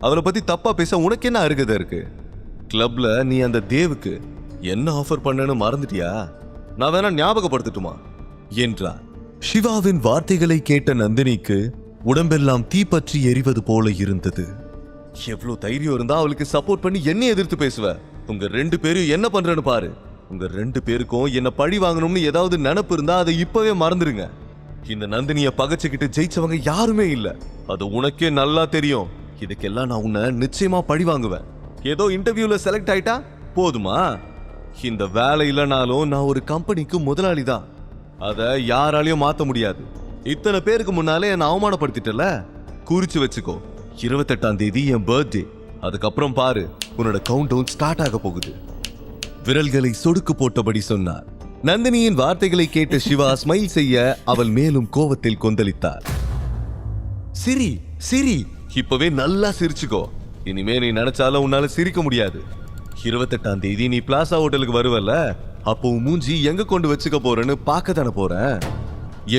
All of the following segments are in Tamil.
அவளை பத்தி தப்பா பேச உனக்கு என்ன அருகதை இருக்கு? கிளப்ல நீ அந்த தேவுக்கு என்ன ஆஃபர் பண்ணன்னு மறந்துட்டியா? நான் வேணா ஞாபகப்படுத்தட்டுமா என்றார். சிவாவின் வார்த்தைகளை கேட்ட நந்தினிக்கு உடம்பெல்லாம் தீப்பற்றி எரிவது போல இருந்தது. எவ்வளவு தைரியம் இருந்தா அவளுக்கு சப்போர்ட் பண்ணி என்ன எதிர்த்து பேசுவ? உங்க 2 பேரும் என்ன பண்றன்னு பாரு. உங்க 2 பேருக்கும் என்ன பழி வாங்கணும்னு ஏதாவது நினைப்பு இருந்தா அதை இப்பவே மறந்துடுங்க. இந்த நந்தினிய பகைச்சுக்கிட்டு ஜெயிச்சவங்க யாருமே இல்ல, அது உனக்கே நல்லா தெரியும். இதுக்கெல்லாம் நான் உன்னை நிச்சயமா பழி வாங்குவேன். ஏதோ இன்டர்வியூல செலக்ட் ஆயிட்டா போதுமா? இந்த வேலை இல்லைனாலும் நான் ஒரு கம்பெனிக்கு முதலாளி தான். அதை யாராலையும் மாத்த முடியாது. இத்தனை பேருக்கு முன்னாலே என்னை அவமானப்படுத்திட்டல, குறிச்சு வச்சுக்கோ. 28ஆம் தேதி என் பர்த்டே. அதுக்கப்புறம் பாரு, உன்னோட கவுண்ட் டவுன் ஸ்டார்ட் ஆக போகுது. விரல்களை சொடுக்கு போட்டபடி சொன்னார். நந்தினியின் வார்த்தைகளை கேட்ட சிவா ஸ்மைல் செய்ய அவள் மேலும் கோவத்தில் கொந்தளித்தார். சிரி சிரி, இப்பவே நல்லா சிரிச்சுக்கோ. இனிமே நீ நினைச்சாலும் உன்னால சிரிக்க முடியாது. 28ஆம் தேதி நீ பிளாசா ஹோட்டலுக்கு வருவல்ல, அப்போ மூஞ்சி எங்க கொண்டு வச்சுக்க போறேன்னு பார்க்க தானே போறேன்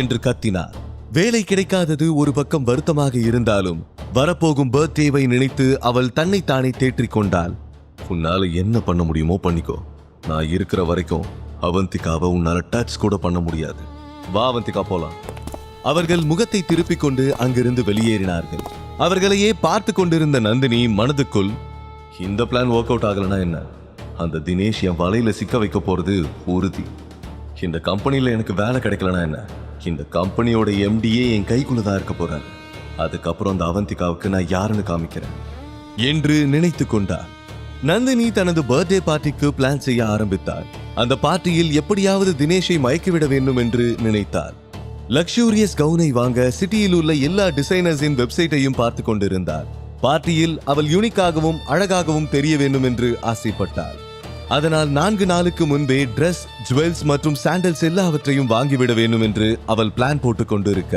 என்று கத்தினார். வேலை கிடைக்காதது ஒரு பக்கம் வருத்தமாக இருந்தாலும் வரப்போகும் பர்த்டேவை நினைத்து அவள் தன்னைத்தானே தேற்றிக் கொண்டாள். உன்னால என்ன பண்ண முடியுமோ பண்ணிக்கோ. நான் இருக்கிற வரைக்கும் அவந்திகாவை உன்னால டச் கூட பண்ண முடியாது. வா அவந்திகா, போலாம். அவர்கள் முகத்தை திருப்பிக் கொண்டு அங்கிருந்து வெளியேறினார்கள். அவர்களையே பார்த்து கொண்டிருந்த நந்தினி மனதுக்குள், இந்த பிளான் ஒர்க் அவுட் ஆகலனா என்ன? அந்த தினேஷ் என் வலையில சிக்க வைக்க போறது உறுதி. இந்த கம்பெனில எனக்கு வேலை கிடைக்கலனா என்ன? இந்த கம்பெனியோட எம்டியே என் கைக்குள்ளதான் இருக்க போறாரு. அதுக்கப்புறம் அந்த அவந்திகாவுக்கு நான் யாருன்னு காமிக்கிறேன் என்று நினைத்து கொண்டார். நந்தினி தனது பர்த்டே பார்ட்டிக்கு பிளான் செய்ய ஆரம்பித்தார். அந்த பார்ட்டியில் எப்படியாவது தினேஷை மயக்கிவிட வேண்டும் என்று நினைத்தார். லக்ஸூரியஸ் கவுனை வாங்க சிட்டியில் உள்ள எல்லா டிசைனர்ஸின் வெப்சைட்டையும் பார்த்து கொண்டிருந்தார். பார்ட்டியில் அவள் யூனிக்காகவும் அழகாகவும் தெரிய வேண்டும் என்று ஆசைப்பட்டார். அதனால் 4 நாளுக்கு முன்பே டிரெஸ், ஜுவல்ஸ் மற்றும் சாண்டல்ஸ் எல்லாவற்றையும் வாங்கிவிட வேண்டும் என்று அவள் பிளான் போட்டுக் கொண்டிருக்க,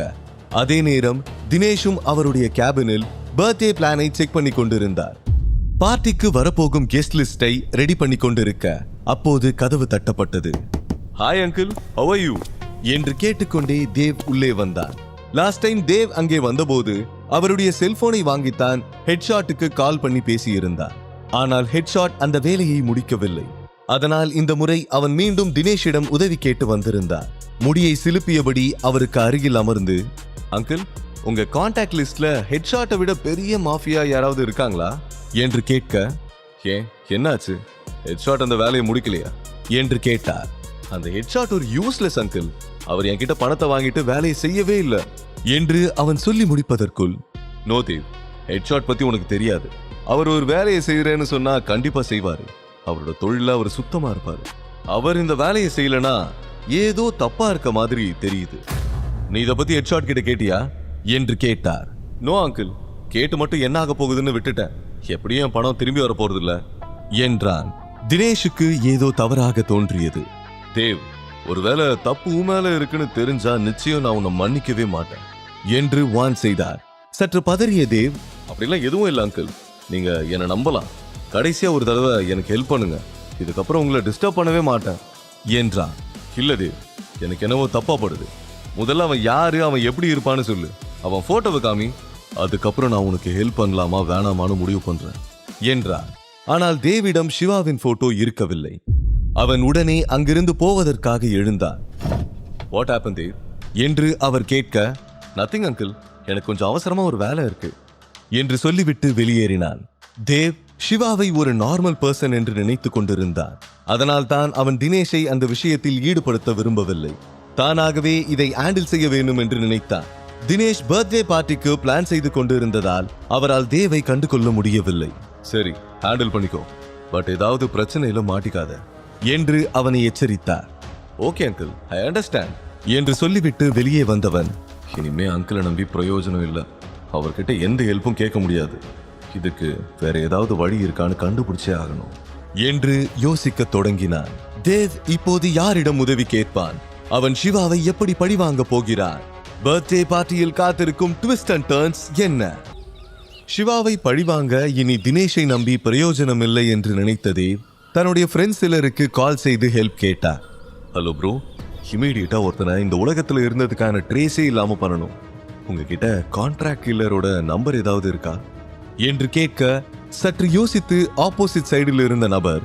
அதே நேரம் தினேஷும் அவருடைய கேபினில் பர்த்டே பிளானை செக் பண்ணி கொண்டிருந்தார். பார்ட்டிக்கு வரப்போகும் கெஸ்ட் லிஸ்டை ரெடி பண்ணி கொண்டிருக்க அப்போது கதவு தட்டப்பட்டது. Hi uncle, how are you என்று கேட்டுக்கொண்டே தேவ் உள்ளே வந்தார். லாஸ்ட் டைம் தேவ் அங்கே வந்தபோது அவருடைய செல்போனை வாங்கித்தான் ஹெட்ஷாட்டுக்கு கால் பண்ணி பேசியிருந்தார். ஆனால் ஹெட்ஷாட் அந்த வேலையை முடிக்கவில்லை. அதனால் இந்த முறை அவன் மீண்டும் தினேஷிடம் உதவி கேட்டு வந்திருந்தார். முடியை சிலுப்பியபடி அவருக்கு அருகில் அமர்ந்து, அங்கிள், உங்க கான்டாக்ட் லிஸ்ட்ல ஹெட்ஷாட்டை விட பெரிய மாஃபியா யாராவது இருக்காங்களா என்று கேட்க, ஏன் என்னாச்சு? ஹெட்ஷாட் அந்த வேலையை முடிக்கலையா என்று கேட்டார். அந்த ஹெட்ஷாட் ஒரு யூஸ்லெஸ் அங்கிள். அவர் என்கிட்ட பணத்தை வாங்கிட்டு வேலையை செய்யவே இல்லை என்று அவன் சொல்லி முடிப்பதற்குள், நோ தேவ், ஹெட்ஷாட் பத்தி உனக்கு தெரியாது. அவர் ஒரு வேலையை செய்யறேன்னு சொன்னா கண்டிப்பா செய்வாரு. அவரோட தொழில அவர் சுத்தமா இருப்பாரு. அவர் இந்த வேலையை செய்யலனா ஏதோ தப்பா இருக்க மாதிரி தெரியுது. நீ இதை பத்தி ஹெட்ஷாட் கிட்ட கேட்டியா என்று கேட்டார். நோ அங்கிள், கேட்டு மட்டும் என்ன ஆக போகுதுன்னு விட்டுட்டேன். எப்படியும் என் பணம் திரும்பி வர போறது இல்ல என்றான். தினேஷுக்கு ஏதோ தவறாக தோன்றியது. தேவ், ஒருவேளை தப்பு மேல இருக்குன்னு தெரிஞ்சா நிச்சயம் நான் உன்னை மன்னிக்கவே மாட்டேன் என்று வான் செய்தார். சற்று பதறிய தேவ், அப்படிலாம் எதுவும் இல்லை அங்கிள், நீங்க என்னை நம்பலாம். கடைசியா ஒரு தடவை எனக்கு ஹெல்ப் பண்ணுங்க. இதுக்கப்புறம் உங்களை டிஸ்டர்ப் பண்ணவே மாட்டேன் என்றான். இல்ல தேவ், எனக்கு என்னவோ தப்பா படுது. முதல்ல அவன் யாரு, அவன் எப்படி இருப்பான்னு சொல்லு. அவன் போட்டோவை காமி. அதுக்கப்புறம் நான் உனக்கு ஹெல்ப் பண்ணலாமா வேணாமான்னு முடிவு பண்றேன் என்றார். ஆனால் தேவிடம் சிவாவின் போட்டோ இருக்கவில்லை. அவன் உடனே அங்கிருந்து போவதற்காக எழுந்தார். வாட் ஹேப்பன் தேவ் என்று அவர் கேட்க, நத்திங் அங்கிள், எனக்கு கொஞ்சம் அவசரமா ஒரு வேலை இருக்கு என்று சொல்லிவிட்டு வெளியேறினான். தேவ் சிவாவை ஒரு நார்மல் பர்சன் என்று நினைத்துக் கொண்டிருந்தார். அதனால் தான் அவன் தினேஷை அந்த விஷயத்தில் ஈடுபடுத்த விரும்பவில்லை. தானாகவே இதை ஹேண்டில் செய்ய வேண்டும் என்று நினைத்தான். தினேஷ் பர்த்டே பார்ட்டிக்கு பிளான் செய்து கொண்டிருந்ததால் அவரால் தேவை கண்டு கொள்ள முடியவில்லை. சரி, ஹேண்டில் பண்ணிக்கோ, பட் ஏதாவது பிரச்சனையில மாட்டிக்காத என்று அவனை எச்சரித்தார். ஓகே அங்கிள், ஐ அண்டர்ஸ்டாண்ட் என்று சொல்லிவிட்டு வெளியே வந்தவன், இனிமே அங்கிளை நம்பி பிரயோஜனம் இல்லை. அவர்கிட்ட எந்த ஹெல்ப்பும் கேட்க முடியாது. இதுக்கு வேற ஏதாவது வழி இருக்கான்னு கண்டுபிடிச்சே ஆகணும் என்று யோசிக்க தொடங்கினான். தேவ் இப்போது யாரிடம் உதவி கேட்பான்? அவன் சிவாவை எப்படி பழிவாங்க போகிறான்? பர்த்டே பார்ட்டியில் காத்திருக்கும் ட்விஸ்ட் அண்ட் டர்ன்ஸ் என்ன? சிவாவை பழிவாங்க இனி தினேஷை நம்பி பிரயோஜனம் இல்லை என்று நினைத்த தேவ் தன்னுடைய ஃப்ரெண்ட்ஸ் சிலருக்கு கால் செய்து ஹெல்ப் கேட்டார். ஹலோ ப்ரோ, இமீடியட்டா ஒருத்தனை இந்த உலகத்துல இருந்ததுக்கான ட்ரேஸே இல்லாம பண்ணணும். உங்ககிட்ட கான்ட்ராக்ட் கில்லரோட நம்பர் ஏதாவது இருக்கா என்று கேட்க சற்று யோசித்து ஆப்போசிட் சைடில் இருந்த நபர்,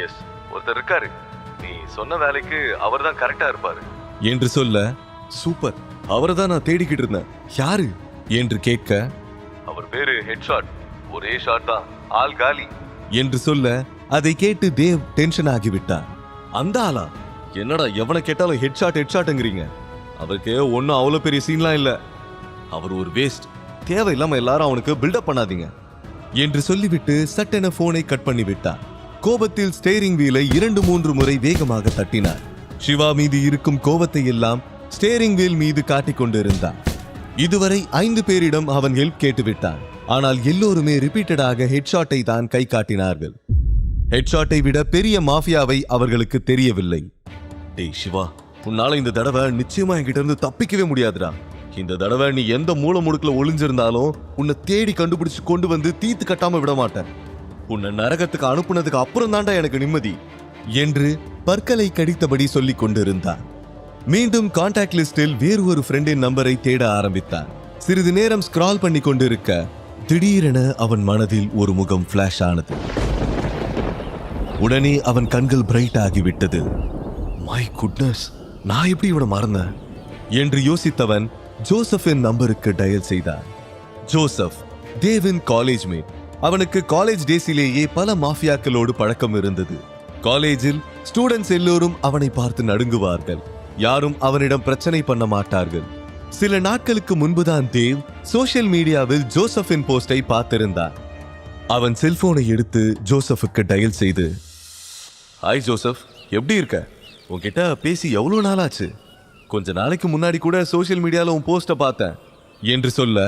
எஸ், ஒருத்தர் இருக்காரு, நீ சொன்ன வேலைக்கு அவர் தான் கரெக்டா இருப்பாரு என்று சொல்ல, சூப்பர், அவரை தான் நான் தேடிக்கிட்டு இருந்தேன், யாரு என்று கேட்க, அவர் பேரு ஹெட்ஷாட், ஒரே ஷாட் தான், ஆல் காலி என்று சொல்ல, அதை கேட்டு தேவ் டென்ஷன் ஆகிவிட்டார். அந்த ஆளா? என்னடா எவனை கேட்டாலும் ஹெட்ஷாட்ங்கிறீங்க, அவருக்கு ஒன்னும் அவ்வளவு பெரிய சீன்லாம் இல்ல, அவர் ஒரு வேஸ்ட், தேவையில்லாம எல்லாரும் அவனுக்கு பில்டப் பண்ணாதீங்க என்று சொல்லிவிட்டு சட்டென போனை கட் பண்ணி விட்டார். கோபத்தில் ஸ்டேரிங் வீலை 2-3 முறை வேகமாக தட்டினார். சிவா மீது இருக்கும் கோபத்தை எல்லாம் ஸ்டேரிங் வீல் மீது காட்டிக் கொண்டிருந்தார். இதுவரை 5 பேரிடம் அவன் ஹெல்ப் கேட்டுவிட்டான். ஆனால் எல்லோருமே ரிப்பீட்டடாக ஹெட்ஷாட்டை தான் கை காட்டினார்கள். ஹெட்ஷாட்டை விட பெரிய மாஃபியாவை அவர்களுக்கு தெரியவில்லை. டேய் சிவா, உன்னால இந்த தடவை நிச்சயமா என்கிட்ட இருந்து தப்பிக்கவே முடியாதுடா. இந்த தடவை நீ எந்த மூல முடுக்குல ஒளிஞ்சிருந்தாலும் உன்னை தேடி கண்டுபிடிச்சு கொண்டு வந்து தீத்து கட்டாம விட மாட்டேன். உன்னை நரகத்துக்கு அனுப்புனதுக்கு அப்புறம் தாண்டா எனக்கு நிம்மதி என்று பற்களை கடித்தபடி சொல்லிக் கொண்டிருந்தார். மீண்டும் கான்டாக்ட் லிஸ்டில் வேறு ஒரு ஃப்ரெண்டின் நம்பரை தேட ஆரம்பித்தான். சிறிது நேரம் ஸ்க்ரால் பண்ணி கொண்டிருக்க திடீரென அவன் மனதில் ஒரு முகம் பிளாஷ் ஆனது. உடனே அவன் கண்கள் பிரைட் ஆகிவிட்டது. மை குட்னஸ், நான் எப்படி இவனை மறந்தேன் என்று யோசித்தவன் ஜோசப்பின் நம்பருக்கு டயல் செய்தான். ஜோசப் தேவின் காலேஜ் மேட். அவனுக்கு காலேஜ் டேஸிலேயே பல மாஃபியாக்களோடு பழக்கம் இருந்தது. காலேஜில் ஸ்டூடெண்ட்ஸ் எல்லோரும் அவனை பார்த்து நடுங்குவார்கள். யாரும் அவனிடம் பிரச்சனை பண்ண மாட்டார்கள். சில நாட்களுக்கு முன்புதான் தேவ் சோஷியல் மீடியாவில் ஜோசப்பின் போஸ்டை பார்த்திருந்தான். அவன் செல்போனை எடுத்து ஜோசப்புக்கு டயல் செய்து, ஹாய் ஜோசப், எப்படி இருக்க? உன்கிட்ட பேசி எவ்வளவு நாள் ஆச்சு? கொஞ்ச நாளைக்கு முன்னாடி கூட சோஷியல் மீடியால உன் போஸ்ட பார்த்தேன் என்று சொல்ல,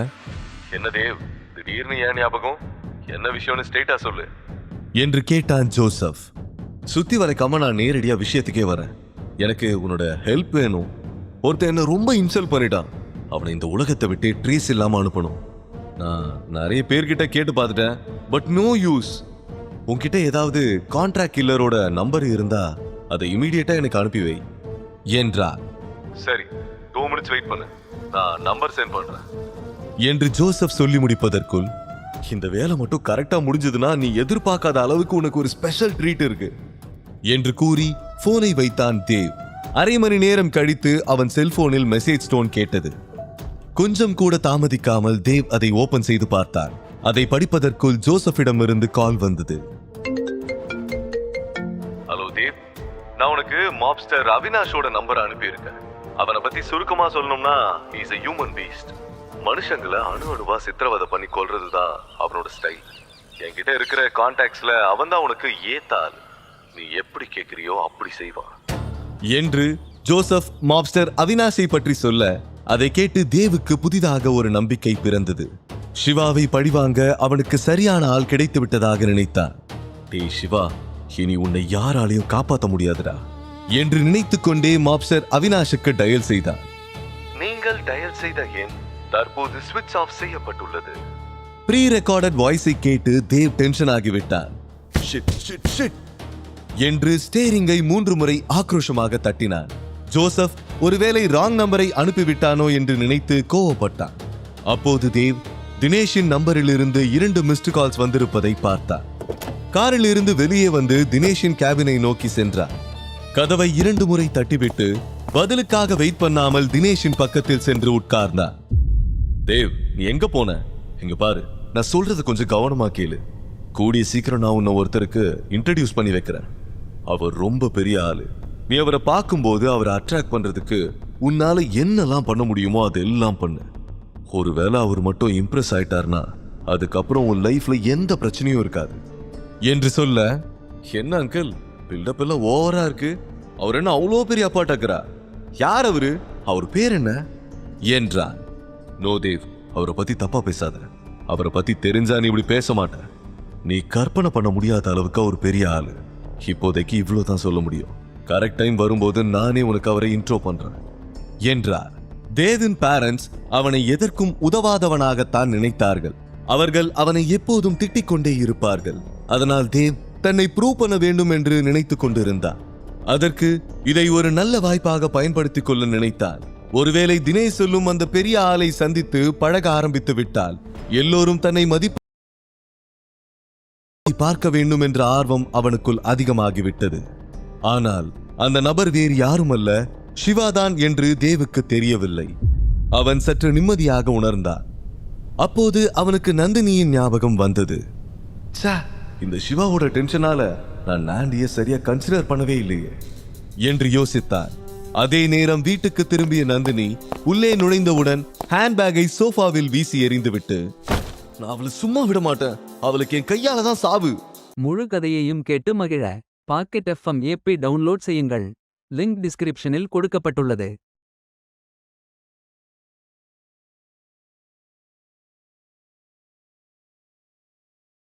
என்ன தேவ், திடீர்னு ஏன் ஞாபகம்? என்ன விஷயம்னு ஸ்ட்ரெயிட்டா சொல்லு என்று கேட்டான் ஜோசப். சுத்தி வரைக்காம நான் நேரடியா விஷயத்துக்கே வரேன். எனக்கு உன்னோட ஹெல்ப் வேணும். ஒருத்தன் என்ன ரொம்ப இன்சல்ட் பண்ணிட்டான். அவனை இந்த உலகத்தை விட்டு ட்ரேஸ் இல்லாம அனுப்பணும். நான் நிறைய பேர்கிட்ட கேட்டு பார்த்துட்டேன், பட் நோ யூஸ். உன்கிட்ட ஏதாவது கான்ட்ராக்ட் கில்லரோட நம்பர் இருந்தா அதை இமீடியட்டா எனக்கு அனுப்பி வை என்றார். சரி, 2 minutes வெயிட் பண்ணு, நான் நம்பர் சென்ட் பண்றேன் என்று ஜோசப் சொல்லி முடிப்பதற்குள், இந்த வேலை மட்டும் கரெக்டா முடிஞ்சதுன்னா நீ எதிர்பார்க்காத அளவுக்கு உனக்கு ஒரு ஸ்பெஷல் ட்ரீட் இருக்கு என்று கூறி போனை வைத்தான் தேவ். அரை மணி நேரம் கழித்து அவன் செல்போனில் மெசேஜ் டோன் கேட்டது. கொஞ்சம் கூட தாமதிக்காமல் தேவ் அதை ஓபன் செய்து பார்த்தார். அதை படிப்பதற்குள் ஜோசப்பிடம் இருந்து கால் வந்தது. ஹலோ தேவ், நான் உனக்கு மாப்ஸ்டர் அவினாஷோட நம்பர் அனுப்பியிருக்கேன். அவனை பத்தி சுருக்கமா சொல்லணும்னா, he is a human beast. மனுஷங்களை அணுவா சித்திரவதை பண்ணி கொல்றதுதான் அவனோட ஸ்டைல். என்கிட்ட இருக்கிற கான்டாக்ட்ஸ்ல அவன் தான் உனக்கு ஏத்தாள். நீ எப்படி கேட்கிறியோ அப்படி செய்வான் என்று ஜோசப் மாப்ஸ்டர் அவினாஷை பற்றி சொல்ல, அதை கேட்டு தேவுக்கு புதிதாக ஒரு நம்பிக்கை பிறந்தது. சிவாவை பழிவாங்க அவனுக்கு சரியான ஆள் கிடைத்து விட்டதாக நினைத்தான். டேய் சிவா, இனி உன்னை யாராலையும் காப்பாற்ற முடியாதுடா என்று நினைத்துக் கொண்டே மாப்ஸ்டர் அவினாஷுக்கு டயல் செய்தார். நீங்கள் டயல் செய்த எண் தற்போது ஸ்விட்ச் ஆஃப் செய்யப்பட்டுள்ளது. ப்ரீ ரெக்கார்டட் வாய்ஸை கேட்டு தேவ் டென்ஷன் ஆகிவிட்டான். ஷிட் ஷிட் ஷிட் என்று ஸ்டேரிங்கை 3 முறை ஆக்ரோஷமாக தட்டினான். ஜோசப் ஒருவேளை ராங் நம்பரை அனுப்பிவிட்டானோ என்று நினைத்து கோவப்பட்டான். அப்போது தேவ் தினேஷின் நம்பரில் இருந்து 2 மிஸ்டு கால்ஸ் வந்திருப்பதை பார்த்தார். காரில் இருந்து வெளியே வந்து தினேஷின் கேபினை நோக்கி சென்றார். கதவை 2 முறை தட்டிவிட்டு பதிலுக்காக வெயிட் பண்ணாமல் தினேஷின் பக்கத்தில் சென்று உட்கார்ந்தார். தேவ், நீ எங்க போன? இங்க பாரு, நான் சொல்றது கொஞ்சம் கவனமா கேளு. கூடிய சீக்கிரம் நான் உன்னை ஒருத்தருக்கு இன்ட்ரடியூஸ் பண்ணி வைக்கிறேன். அவர் ரொம்ப பெரிய ஆளு. நீ அவரை பார்க்கும்போது அவரை அட்ராக்ட் பண்றதுக்கு உன்னால என்னெல்லாம் பண்ண முடியுமோ அதெல்லாம் பண்ணு. ஒருவேளை அவர் மட்டும் இம்ப்ரெஸ் ஆயிட்டார்னா அதுக்கப்புறம் உன் லைஃப்ல எந்த பிரச்சனையும் இருக்காது என்று சொல்ல, என்ன அங்கிள், பில்டப் எல்லாம் ஓவரா இருக்கு. அவர் என்ன அவ்வளோ பெரிய அப்பாட்டாக்குறா? யார் அவரு? அவர் பேர் என்ன என்றான். நோ தேவ், அவரை பத்தி தப்பா பேசாத. அவரை பத்தி தெரிஞ்சா நீ இப்படி பேச மாட்ட. நீ கற்பனை பண்ண முடியாத அளவுக்கு அவர் பெரிய ஆளு. இப்போதைக்கு இவ்வளவுதான் சொல்ல முடியும். கரெக்ட் டைம் வரும்போது நானே உனக்கு அவரை இன்ட்ரோ பண்றேன் என்றார். தேவின் பேரண்ட்ஸ் அவனை எதற்கும் உதவாதவனாகத்தான் நினைத்தார்கள். அவர்கள் அவனை எப்போதும் திட்டிக் கொண்டே இருப்பார்கள். அதனால் தேவ் தன்னை ப்ரூவ் பண்ண வேண்டும் என்று நினைத்துக் கொண்டிருந்தார். அதற்கு இதை ஒரு நல்ல வாய்ப்பாக பயன்படுத்திக் கொள்ள நினைத்தார். ஒருவேளை தினேஷ் சொல்லும் அந்த பெரிய ஆளை சந்தித்து பழக ஆரம்பித்து விட்டால் எல்லோரும் தன்னை மதிப்பு பார்க்க வேண்டும் என்ற ஆர்வம் அவனுக்குள் அதிகமாகிவிட்டது. ஆனால் அந்த நபர் வேறு யாருமல்ல, சிவாதான் என்று தேவுக்கு தெரியவில்லை. அவன் சற்று நிம்மதியாக உணர்ந்தான். அப்போது அவனுக்கு நந்தினியின் ஞாபகம் வந்தது. இந்த சிவாவோட டென்ஷனால நான் நாண்டிய சரியா கன்சிடர் பண்ணவே இல்லையே என்று யோசித்தான். அதே நேரம் வீட்டுக்கு திரும்பிய நந்தினி உள்ளே நுழைந்தவுடன் ஹேண்ட்பேக்கை சோஃபாவில் வீசி எறிந்துவிட்டு, நான் அவளை சும்மா விட மாட்டேன், அவளுக்கு என் கையால தான் சாவு. முழு கதையையும் கேட்டு மகிழ பாக்கெட் FM ஏபி டவுன்லோட் செய்யுங்கள். லிங்க் டிஸ்கிரிப்ஷனில் கொடுக்கப்பட்டுள்ளது.